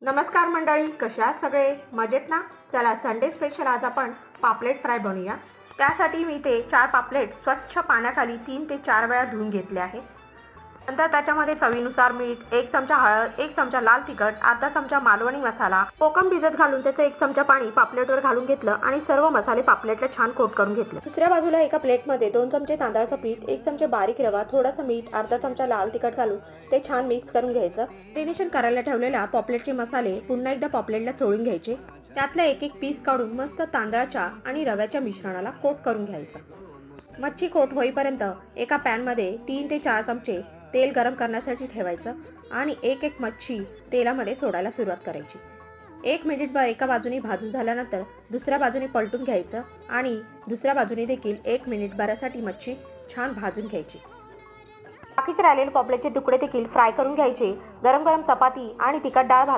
नमस्कार मंडळी, कशा आहात सगळे? मजेत ना? चला संडे स्पेशल आज आपण पापलेट फ्राय बनवूया. त्यासाठी मी ते 4 पापलेट स्वच्छ पाण्याखाली 3 ते 4 वेळा धुवून घेतले आहे. नंतर त्याच्यामध्ये चवीनुसार मीठ, 1 चमचा हळद, 1 चमचा लाल तिखट, अर्धा चमचा मालवणी मसाला, कोकम भिजत घालून त्याचं 1 चमचा पाणी पापलेटवर घालून घेतलं आणि सर्व मसाले पापलेटला छान कोट करून घेतले. दुसऱ्या बाजूला एका प्लेटमध्ये 2 चमचे तांदळाचं पीठ, 1 चमचे बारीक रवा, थोडंसं मीठ, अर्धा चमचा लाल तिखट घालून ते छान मिक्स करून घ्यायचं. मॅरिनेशन करायला ठेवलेल्या पॉपलेटचे मसाले पुन्हा एकदा पॉपलेटला चोळून घ्यायचे. त्यातलं एक एक पीस काढून मस्त तांदळाच्या आणि रव्याच्या मिश्रणाला कोट करून घ्यायचं. मच्छी कोट होईपर्यंत एका पॅनमध्ये 3 ते 4 चमचे तेल गरम करण्यासाठी ठेवायचं आणि एक एक मच्छी तेलामध्ये सोडायला सुरुवात करायची. 1 मिनिटभर एका बाजूने भाजून झाल्यानंतर दुसऱ्या बाजूने पलटून घ्यायचं आणि दुसऱ्या बाजूने देखील 1 मिनिटभरासाठी मच्छी छान भाजून घ्यायची. बाकीचे राहिलेले पॉपलेटचे तुकडे देखील फ्राय करून घ्यायचे. गरम गरम चपाती आणि तिखट डाळ भात